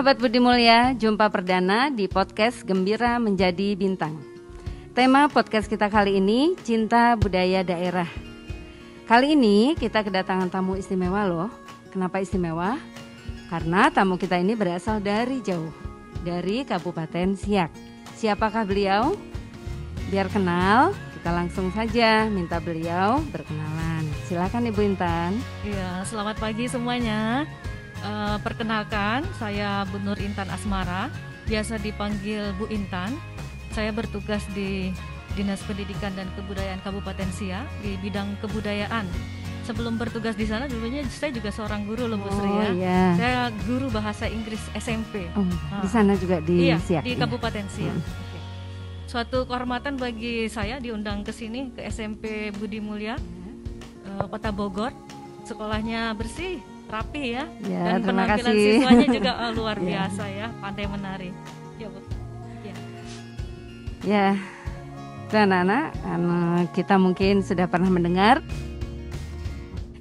Sobat Budi Mulya, jumpa perdana di podcast Gembira Menjadi Bintang. Tema podcast kita kali ini, Cinta Budaya Daerah. Kali ini kita kedatangan tamu istimewa loh. Kenapa istimewa? Karena tamu kita ini berasal dari jauh, dari Kabupaten Siak. Siapakah beliau? Biar kenal, kita langsung saja minta beliau berkenalan. Silakan Ibu Intan. Iya, selamat pagi semuanya. Perkenalkan, saya Bu Nur Intan Asmara, biasa dipanggil Bu Intan. Saya bertugas di Dinas Pendidikan dan Kebudayaan Kabupaten Siak di bidang kebudayaan. Sebelum bertugas di sana, dulunya saya juga seorang guru loh Bu Sri ya. Iya. Saya guru bahasa Inggris SMP. Di sana juga di Siak. Di Kabupaten Siak. Oke. Suatu kehormatan bagi saya diundang ke sini ke SMP Budi Mulya, Kota Bogor. Sekolahnya bersih, rapi ya, dan penampilan siswanya juga luar biasa ya, pandai menari. Ya Bu. Ya, dan anak-anak, kita mungkin sudah pernah mendengar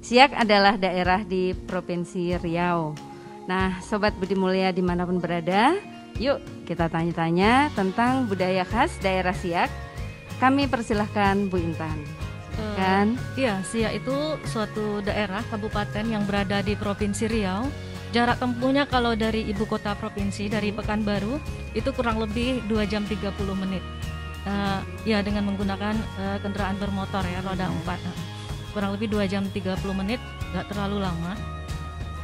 Siak adalah daerah di Provinsi Riau. Nah, Sobat Budi Mulya dimanapun berada, yuk kita tanya-tanya tentang budaya khas daerah Siak. Kami persilahkan Bu Intan. Iya, Siak itu suatu daerah kabupaten yang berada di Provinsi Riau. Jarak tempuhnya kalau dari ibu kota provinsi, dari Pekanbaru, itu kurang lebih 2 jam 30 menit. Ya, dengan menggunakan kendaraan bermotor ya, roda 4. Kurang lebih 2 jam 30 menit, gak terlalu lama.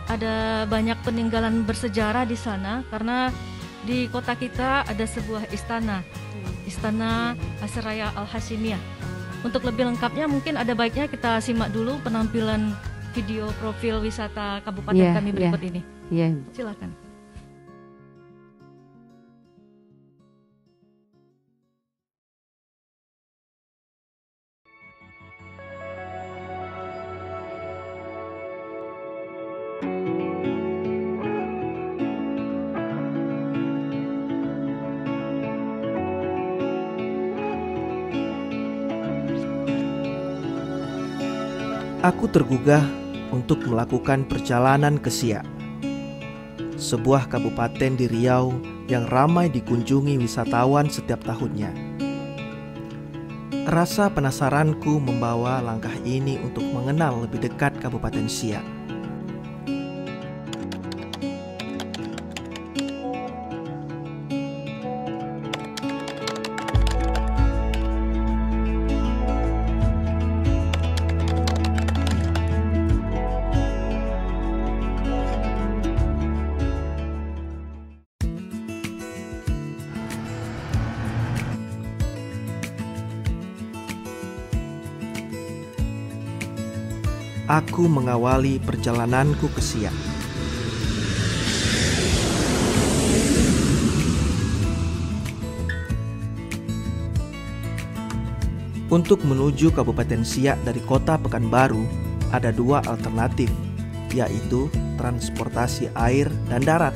Ada banyak peninggalan bersejarah di sana, karena di kota kita ada sebuah istana, Istana Asyiraya Al-Hasyimiyah. Untuk lebih lengkapnya mungkin ada baiknya kita simak dulu penampilan video profil wisata kabupaten kami berikut ini. Iya. Silakan. Aku tergugah untuk melakukan perjalanan ke Siak, sebuah kabupaten di Riau yang ramai dikunjungi wisatawan setiap tahunnya. Rasa penasaranku membawa langkah ini untuk mengenal lebih dekat Kabupaten Siak. Aku mengawali perjalananku ke Siak. Untuk menuju Kabupaten Siak dari kota Pekanbaru, ada 2 alternatif, yaitu transportasi air dan darat.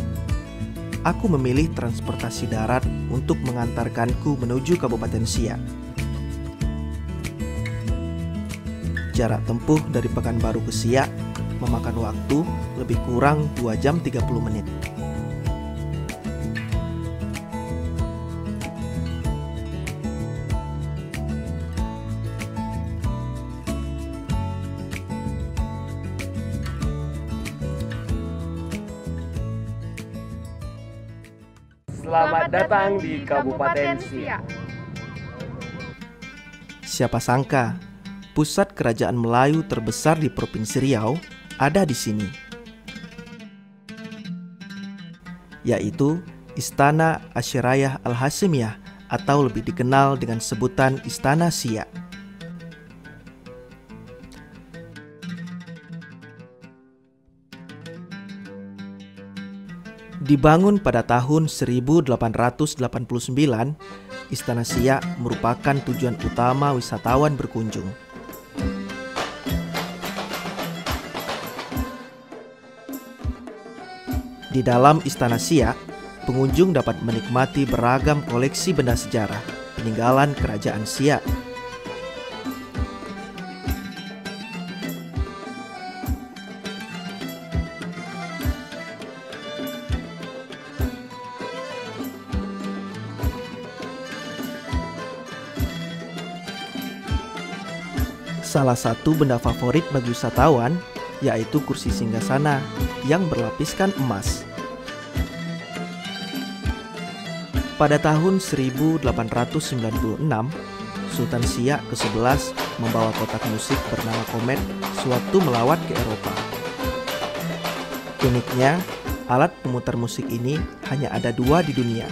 Aku memilih transportasi darat untuk mengantarkanku menuju Kabupaten Siak. Jarak tempuh dari Pekanbaru ke Siak memakan waktu lebih kurang 2 jam 30 menit. Selamat datang di Kabupaten Siak. Siapa sangka pusat kerajaan Melayu terbesar di Provinsi Riau ada di sini, yaitu Istana Asyiraya Al-Hasyimiyah atau lebih dikenal dengan sebutan Istana Siak. Dibangun pada tahun 1889, Istana Siak merupakan tujuan utama wisatawan berkunjung. Di dalam Istana Siak, pengunjung dapat menikmati beragam koleksi benda sejarah peninggalan Kerajaan Siak. salah satu benda favorit bagi wisatawan, yaitu kursi singgasana yang berlapiskan emas. Pada tahun 1896, Sultan Siak ke-11 membawa kotak musik bernama Komet sewaktu melawat ke Eropa. Uniknya, alat pemutar musik ini hanya ada 2 di dunia,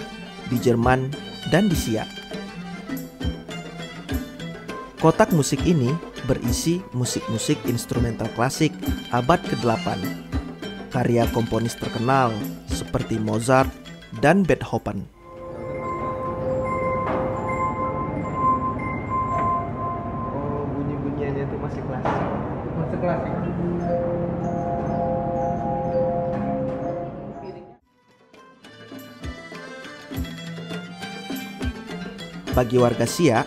di Jerman dan di Siak. Kotak musik ini berisi musik-musik instrumental klasik abad ke-8, karya komponis terkenal seperti Mozart dan Beethoven. Oh, bunyi-bunyiannya itu masih klasik. Masih klasik. Bagi warga Siak,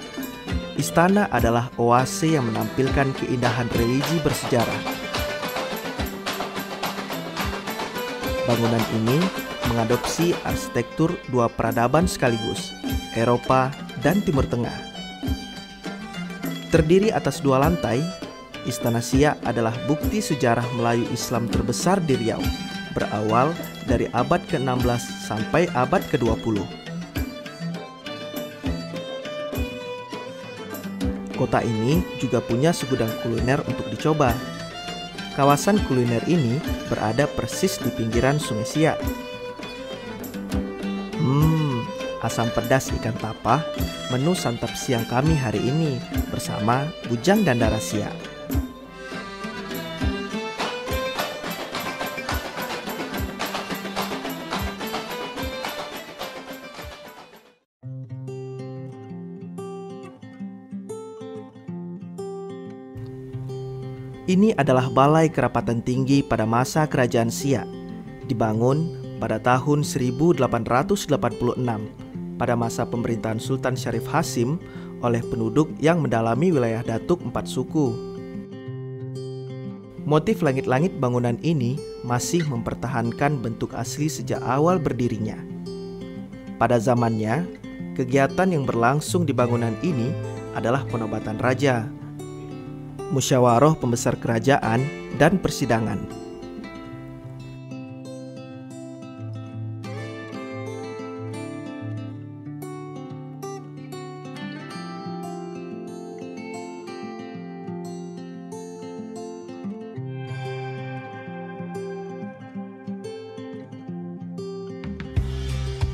istana adalah oase yang menampilkan keindahan religi bersejarah. Bangunan ini mengadopsi arsitektur 2 peradaban sekaligus, Eropa dan Timur Tengah. Terdiri atas 2 lantai, Istana Siak adalah bukti sejarah Melayu Islam terbesar di Riau, berawal dari abad ke-16 sampai abad ke-20. Kota ini juga punya segudang kuliner untuk dicoba. Kawasan kuliner ini berada persis di pinggiran Sungai Siak. Asam pedas ikan tapa, menu santap siang kami hari ini bersama Bujang Dandara Siak. Ini adalah Balai Kerapatan Tinggi pada masa Kerajaan Siak, dibangun pada tahun 1886 pada masa pemerintahan Sultan Syarif Hasim oleh penduduk yang mendalami wilayah Datuk 4 suku. Motif langit-langit bangunan ini masih mempertahankan bentuk asli sejak awal berdirinya. Pada zamannya, kegiatan yang berlangsung di bangunan ini adalah penobatan raja, musyawarah pembesar kerajaan, dan persidangan.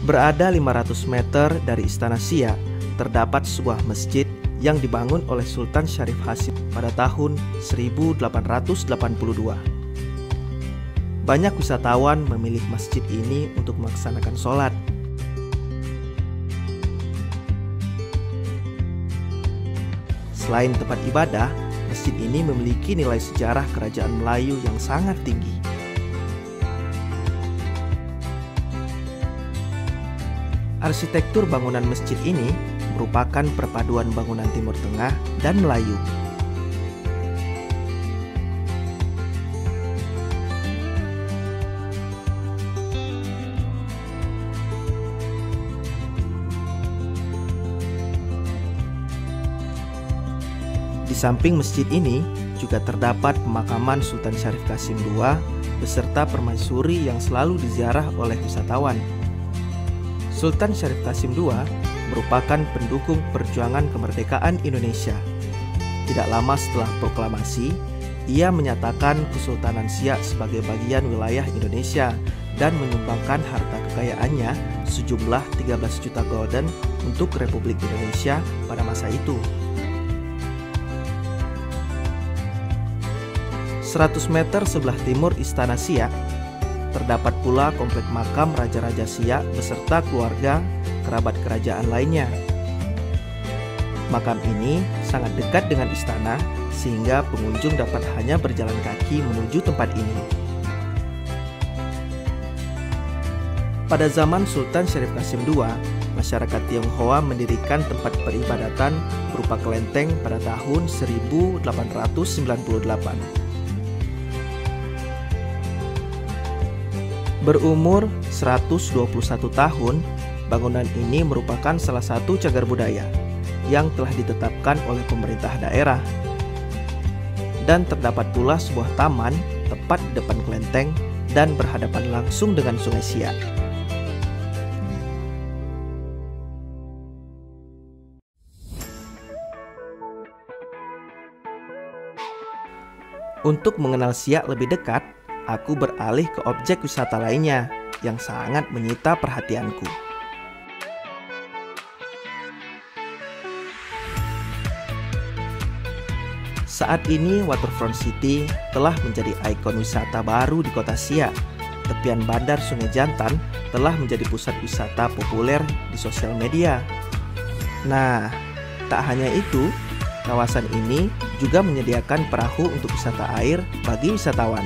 Berada 500 meter dari Istana Siak, terdapat sebuah masjid yang dibangun oleh Sultan Syarif Hasim pada tahun 1882. Banyak wisatawan memilih masjid ini untuk melaksanakan sholat. Selain tempat ibadah, masjid ini memiliki nilai sejarah kerajaan Melayu yang sangat tinggi. Arsitektur bangunan masjid ini merupakan perpaduan bangunan Timur Tengah dan Melayu. Di samping masjid ini juga terdapat pemakaman Sultan Syarif Qasim II beserta permaisuri yang selalu diziarah oleh wisatawan. Sultan Syarif Qasim II merupakan pendukung perjuangan kemerdekaan Indonesia. Tidak lama setelah proklamasi, ia menyatakan Kesultanan Siak sebagai bagian wilayah Indonesia dan menyumbangkan harta kekayaannya sejumlah 13 juta gulden untuk Republik Indonesia pada masa itu. 100 meter sebelah timur Istana Siak, terdapat pula komplek makam Raja-Raja Siak beserta keluarga, kerabat kerajaan lainnya. Makam ini sangat dekat dengan istana sehingga pengunjung dapat hanya berjalan kaki menuju tempat ini. Pada zaman Sultan Syarif Qasim II, masyarakat Tionghoa mendirikan tempat peribadatan berupa kelenteng pada tahun 1898. Berumur 121 tahun, bangunan ini merupakan salah satu cagar budaya yang telah ditetapkan oleh pemerintah daerah. dan terdapat pula sebuah taman tepat di depan kelenteng dan berhadapan langsung dengan Sungai Siak. Untuk mengenal Siak lebih dekat, aku beralih ke objek wisata lainnya yang sangat menyita perhatianku. Saat ini Waterfront City telah menjadi ikon wisata baru di kota Siak. Tepian bandar Sungai Jantan telah menjadi pusat wisata populer di sosial media. Nah, tak hanya itu, kawasan ini juga menyediakan perahu untuk wisata air bagi wisatawan.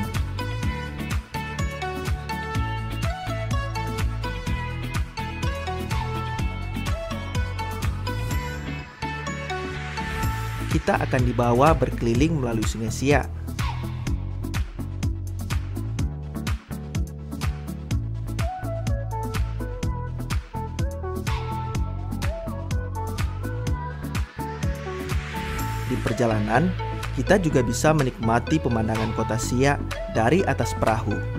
Kita akan dibawa berkeliling melalui Sungai Siak. Di perjalanan, kita juga bisa menikmati pemandangan kota Siak dari atas perahu.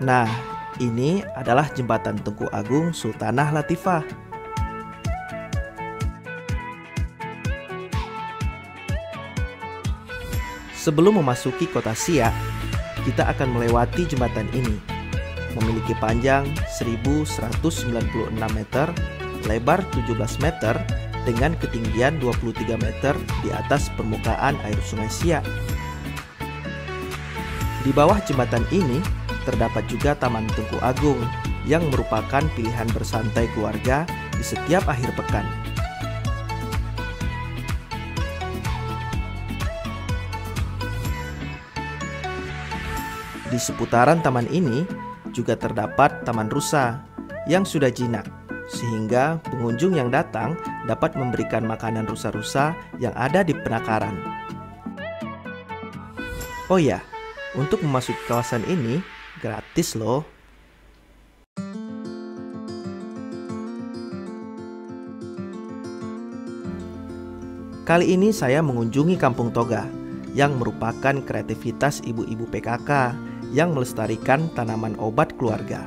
Nah, ini adalah jembatan Tengku Agung Sultanah Latifah. Sebelum memasuki kota Siak, kita akan melewati jembatan ini. Memiliki panjang 1196 meter, lebar 17 meter, dengan ketinggian 23 meter di atas permukaan air Sungai Siak. Di bawah jembatan ini, terdapat juga Taman Tengku Agung yang merupakan pilihan bersantai keluarga di setiap akhir pekan. Di seputaran taman ini juga terdapat Taman Rusa yang sudah jinak, sehingga pengunjung yang datang dapat memberikan makanan rusa-rusa yang ada di penakaran. Oh ya, untuk memasuki kawasan ini gratis loh. Kali ini saya mengunjungi Kampung Toga yang merupakan kreativitas ibu-ibu PKK yang melestarikan tanaman obat keluarga.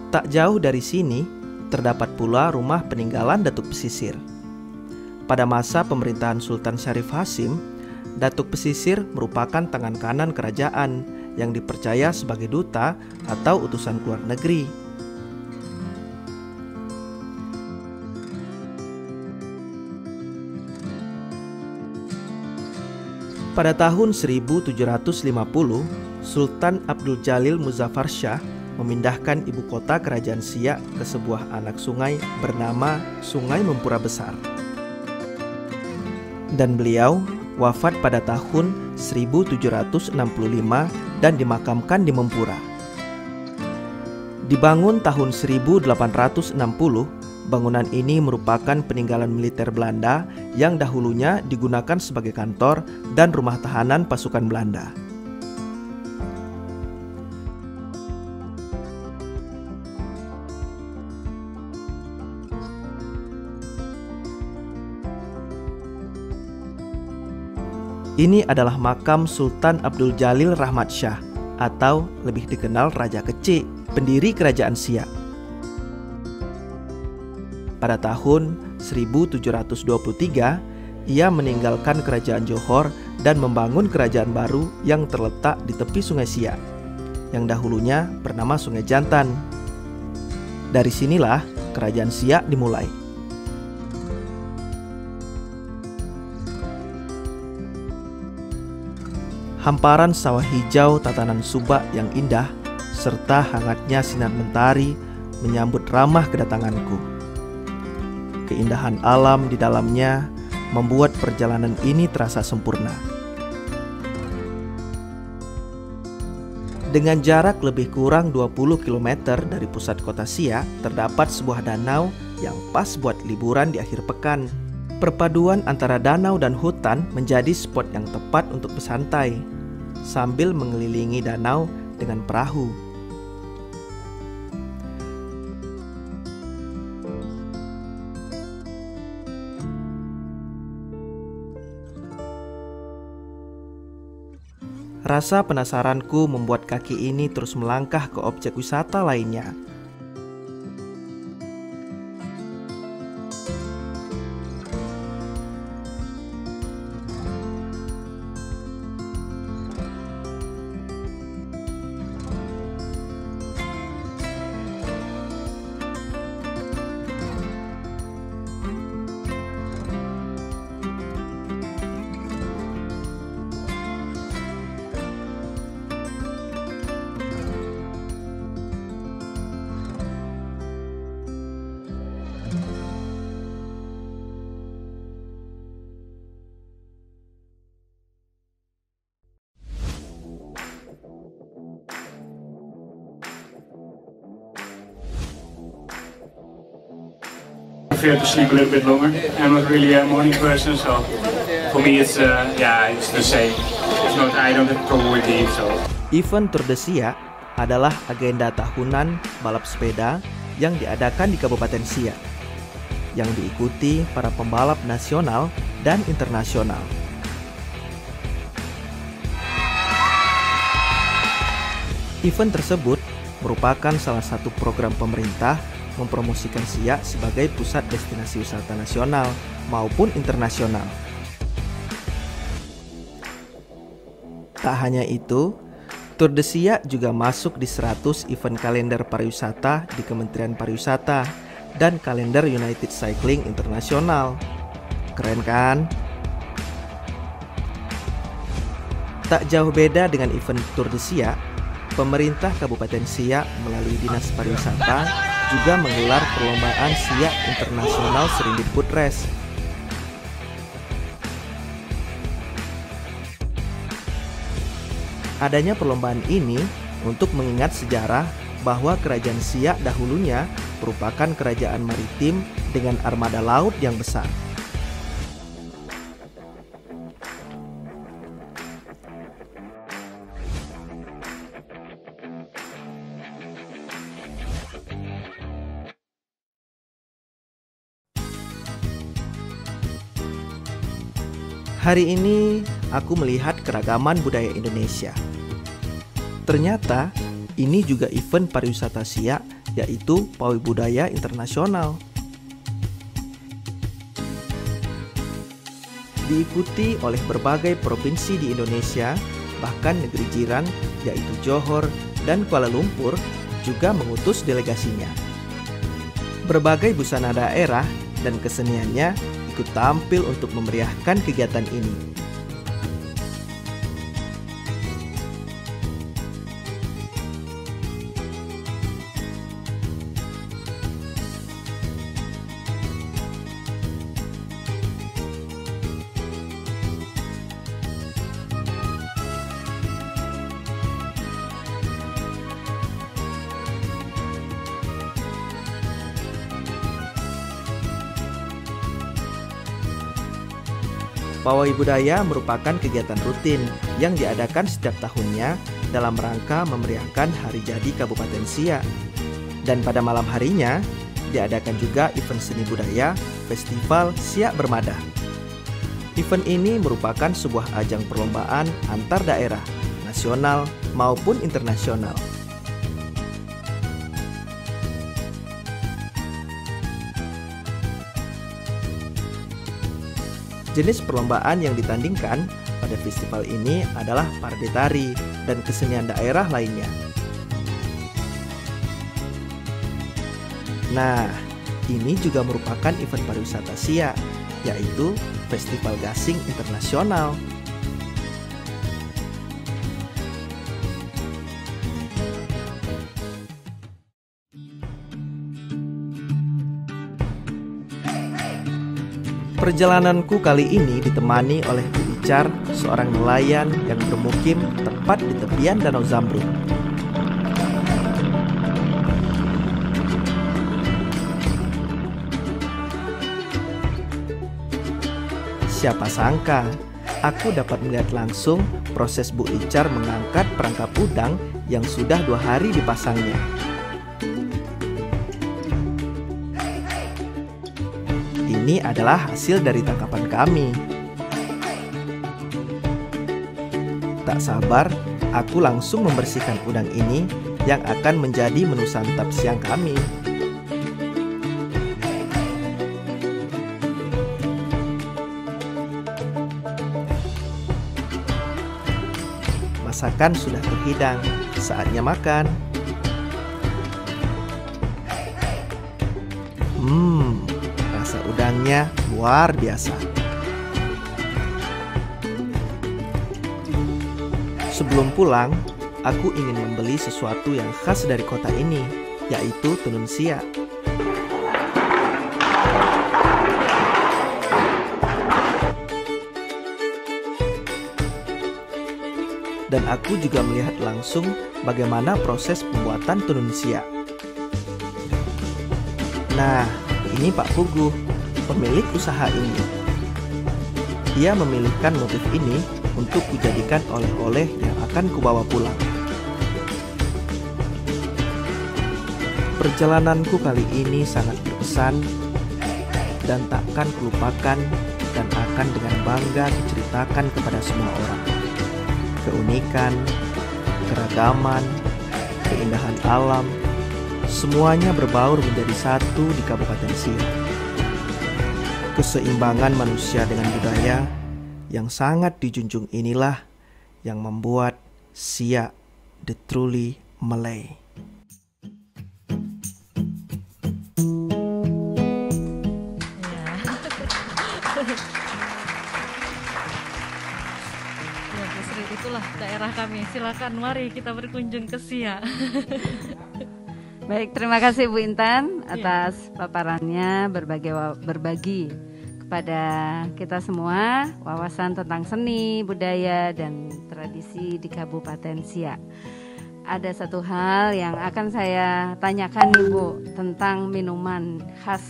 Tak jauh dari sini terdapat pula rumah peninggalan Datuk Pesisir. Pada masa pemerintahan Sultan Syarif Hasim, Datuk Pesisir merupakan tangan kanan kerajaan yang dipercaya sebagai duta atau utusan keluar negeri. Pada tahun 1750, Sultan Abdul Jalil Muzaffar Shah memindahkan ibu kota kerajaan Siak ke sebuah anak sungai bernama Sungai Mempura Besar. Dan beliau wafat pada tahun 1765 dan dimakamkan di Mempura. Dibangun tahun 1860, bangunan ini merupakan peninggalan militer Belanda yang dahulunya digunakan sebagai kantor dan rumah tahanan pasukan Belanda. Ini adalah makam Sultan Abdul Jalil Rahmat Shah atau lebih dikenal Raja Kecik, pendiri kerajaan Siak. Pada tahun 1723, ia meninggalkan kerajaan Johor dan membangun kerajaan baru yang terletak di tepi Sungai Siak, yang dahulunya bernama Sungai Jantan. Dari sinilah kerajaan Siak dimulai. Hamparan sawah hijau tatanan subak yang indah serta hangatnya sinar mentari menyambut ramah kedatanganku. Keindahan alam di dalamnya membuat perjalanan ini terasa sempurna. Dengan jarak lebih kurang 20 km dari pusat kota Siak, terdapat sebuah danau yang pas buat liburan di akhir pekan. Perpaduan antara danau dan hutan menjadi spot yang tepat untuk bersantai. sambil mengelilingi danau dengan perahu. Rasa penasaranku membuat kaki ini terus melangkah ke objek wisata lainnya. I prefer to sleep a little bit longer. I'm not really a morning person, so for me it's the same. If not, I don't have trouble with it. So. Event Tour de Siak adalah agenda tahunan balap sepeda yang diadakan di Kabupaten Siak, yang diikuti para pembalap nasional dan internasional. Event tersebut merupakan salah satu program pemerintah mempromosikan Siak sebagai pusat destinasi wisata nasional maupun internasional. Tak hanya itu, Tour de Siak juga masuk di 100 event kalender pariwisata di Kementerian Pariwisata dan kalender United Cycling Internasional. Keren kan? Tak jauh beda dengan event Tour de Siak, pemerintah Kabupaten Siak melalui Dinas Pariwisata juga menggelar perlombaan Siak Internasional Serindit Foot Race. Adanya perlombaan ini untuk mengingat sejarah bahwa Kerajaan Siak dahulunya merupakan kerajaan maritim dengan armada laut yang besar. Hari ini aku melihat keragaman budaya Indonesia. Ternyata ini juga event pariwisata Siak, yaitu Pawai Budaya Internasional. Diikuti oleh berbagai provinsi di Indonesia, bahkan negeri jiran yaitu Johor dan Kuala Lumpur juga mengutus delegasinya. Berbagai busana daerah dan keseniannya ikut tampil untuk memeriahkan kegiatan ini. Pawai Budaya merupakan kegiatan rutin yang diadakan setiap tahunnya dalam rangka memeriahkan Hari Jadi Kabupaten Siak. Dan pada malam harinya, diadakan juga event seni budaya Festival Siak Bermada. Event ini merupakan sebuah ajang perlombaan antar daerah, nasional maupun internasional. Jenis perlombaan yang ditandingkan pada festival ini adalah parade tari dan kesenian daerah lainnya. Nah, ini juga merupakan event pariwisata Siak, yaitu Festival Gasing Internasional. Perjalananku kali ini ditemani oleh Bicar, seorang nelayan yang bermukim tepat di tepian Danau Zamrud. Siapa sangka, aku dapat melihat langsung proses Bu Icar mengangkat perangkap udang yang sudah 2 hari dipasangnya. Ini adalah hasil dari tangkapan kami. Tak sabar, aku langsung membersihkan udang ini yang akan menjadi menu santap siang kami. Masakan sudah terhidang, saatnya makan. Rasa udangnya luar biasa. Sebelum pulang, aku ingin membeli sesuatu yang khas dari kota ini, yaitu tenun siak. Dan aku juga melihat langsung bagaimana proses pembuatan tenun siak. Nah, ini Pak Puguh, pemilik usaha ini. Dia memilihkan motif ini untuk kujadikan oleh-oleh yang akan kubawa pulang. Perjalananku kali ini sangat berkesan dan takkan kulupakan dan akan dengan bangga kuceritakan kepada semua orang. Keunikan, keragaman, keindahan alam, semuanya berbaur menjadi satu di Kabupaten Siak. Keseimbangan manusia dengan budaya yang sangat dijunjung inilah yang membuat Siak the truly Malay. Itulah daerah kami. Silakan mari kita berkunjung ke Siak. Baik, terima kasih Bu Intan atas paparannya, berbagi kepada kita semua wawasan tentang seni, budaya, dan tradisi di Kabupaten Siak. Ada satu hal yang akan saya tanyakan nih Bu, tentang minuman khas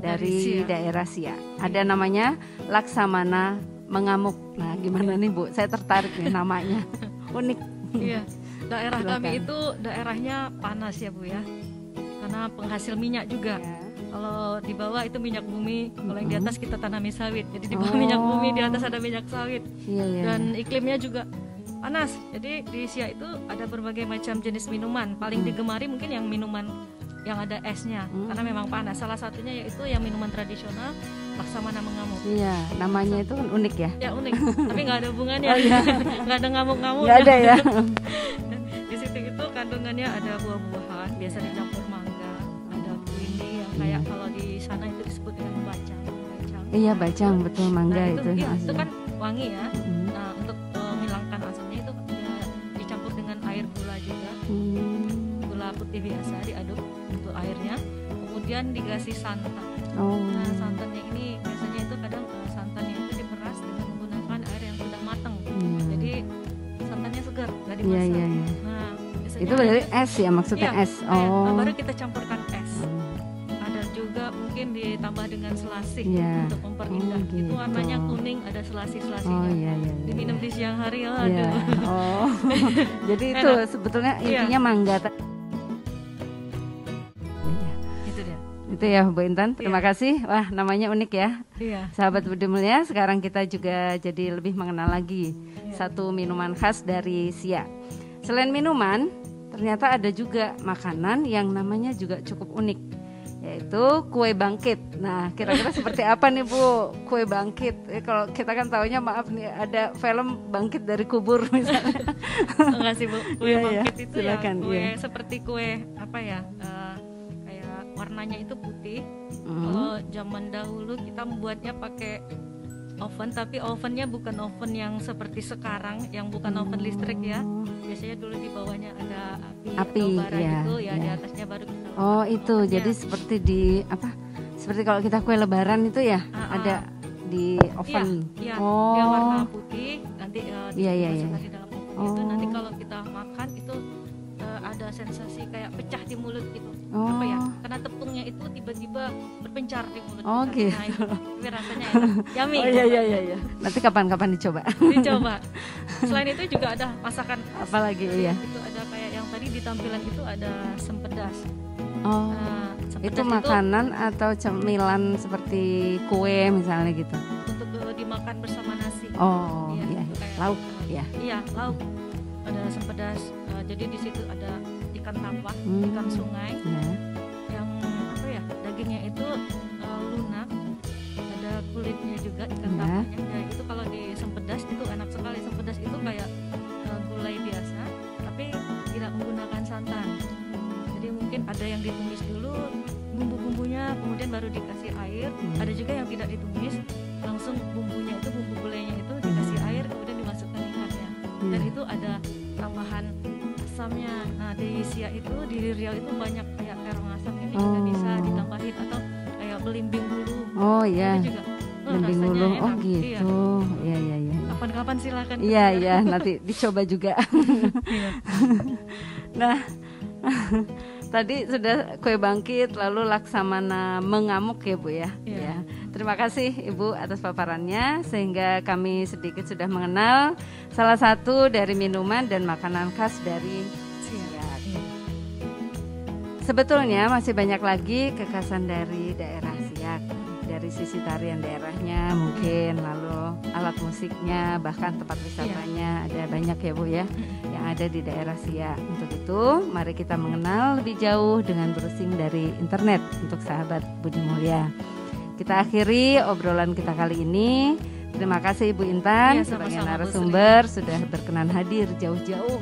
dari daerah Siak. Ada namanya Laksamana Mengamuk. Nah, gimana nih Bu? Saya tertarik nih namanya. Unik. Iya. Daerah kami itu daerahnya panas ya Bu ya. Karena penghasil minyak juga. Ya. Kalau di bawah itu minyak bumi, kalau yang di atas kita tanami sawit. Jadi di bawah minyak bumi, di atas ada minyak sawit. Dan iklimnya juga panas. Jadi di Siak itu ada berbagai macam jenis minuman. Paling digemari mungkin yang minuman yang ada esnya, karena memang panas. Salah satunya yaitu yang minuman tradisional Laksamana Mengamuk. Iya, namanya itu kan unik ya. Ya unik, tapi nggak ada hubungannya. Nggak ada ngamuk-ngamuk. Nggak ada ya. Di situ itu kandungannya ada buah-buahan, biasa dicampur mangga, ada kuini yang kayak kalau di sana itu disebut dengan bacang. Iya, bacang, betul, mangga nah, itu. Itu kan wangi ya. Nah, untuk menghilangkan asamnya itu dicampur dengan air gula juga. Gula putih biasa diaduk untuk airnya, kemudian dikasih santan. Nah, santannya ini biasanya itu kadang santannya itu diperas dengan menggunakan air yang sudah matang. Jadi santannya segar, nggak dimasak. Nah, itu berarti es ya, maksudnya es. Baru kita campurkan es. Ada juga mungkin ditambah dengan selasih untuk memperindah. Gitu. Itu warnanya kuning, ada selasih-selasihnya. Diminum di siang hari, aduh. Jadi itu sebetulnya intinya mangga. Itu ya Bu Intan, terima kasih. Wah, namanya unik ya. Sahabat Budi Mulia, sekarang kita juga jadi lebih mengenal lagi satu minuman khas dari Siak. Selain minuman, ternyata ada juga makanan yang namanya juga cukup unik, yaitu kue bangkit. Nah, kira-kira seperti apa nih Bu kue bangkit? Kalau kita kan taunya, maaf nih, ada film Bangkit dari Kubur misalnya. Enggak sih Bu, kue bangkit itu silakan, ya kue seperti kue apa ya? Warnanya itu putih. Kalau zaman dahulu kita membuatnya pakai oven, tapi ovennya bukan oven yang seperti sekarang, yang bukan oven listrik ya. Biasanya dulu di bawahnya ada api atau bara itu ya, di atasnya baru kita. Itu jadi seperti di apa? Seperti kalau kita kue lebaran itu ya, ada di oven. Dia warna putih, nanti dimasukkan di dalam oven itu. Nanti kalau kita makan itu ada sensasi kayak pecah di mulut gitu. Oh. Apa ya? Karena tepungnya itu tiba-tiba berpencar di mulut. Oh kita. gitu. Nah, itu, tapi rasanya enak, yummy. Oh iya. Nanti kapan-kapan dicoba. Dicoba. Selain itu juga ada masakan. Apalagi iya. Itu ada kayak yang tadi di tampilan itu ada sempedas. Oh. Itu makanan atau cemilan seperti kue misalnya gitu. Untuk dimakan bersama nasi. Oh iya. Kayak, Lauk ya. Iya, lauk. Ada sempedas. Jadi di situ ada ikan tapak, ikan sungai. Ya. Yang apa ya? Dagingnya itu lunak. Ada kulitnya juga ikan tapaknya. Ya, itu kalau di sempedas itu enak sekali. Sempedas itu kayak gulai biasa, tapi tidak menggunakan santan. Jadi mungkin ada yang ditumis dulu bumbu-bumbunya, kemudian baru dikasih air. Ada juga yang tidak ditumis, langsung bumbunya itu, bumbu gulainya itu dikasih air, kemudian dimasukkan ikannya. Dan itu ada tambahan asamnya. Nah di Siak itu, di Riau itu banyak kayak terong asam ini juga bisa ditambahin, atau kayak belimbing bulu. Oh iya. Itu juga Belimbing bulu. rasanya Oh enak. gitu. Iya. Kapan-kapan silakan. Iya, nanti dicoba juga. Nah, tadi sudah kue bangkit, lalu laksamana mengamuk ya Bu ya. Ya. Terima kasih Ibu atas paparannya, sehingga kami sedikit sudah mengenal salah satu dari minuman dan makanan khas dari Siak. Sebetulnya masih banyak lagi kekhasan dari daerah Siak. Dari sisi tarian daerahnya mungkin, lalu alat musiknya, bahkan tempat wisatanya ada banyak ya Bu ya yang ada di daerah Siak. Untuk itu mari kita mengenal lebih jauh dengan browsing dari internet untuk sahabat Budi Mulya. Kita akhiri obrolan kita kali ini. Terima kasih Ibu Intan sebagai narasumber sudah berkenan hadir jauh-jauh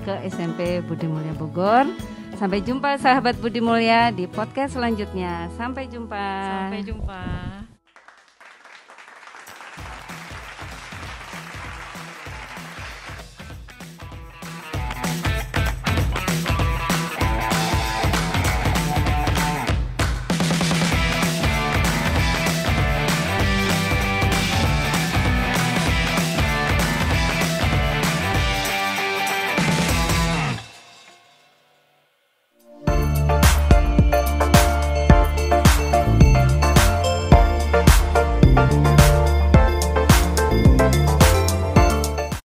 ke SMP Budi Mulya Bogor. Sampai jumpa sahabat Budi Mulya di podcast selanjutnya. Sampai jumpa. Sampai jumpa.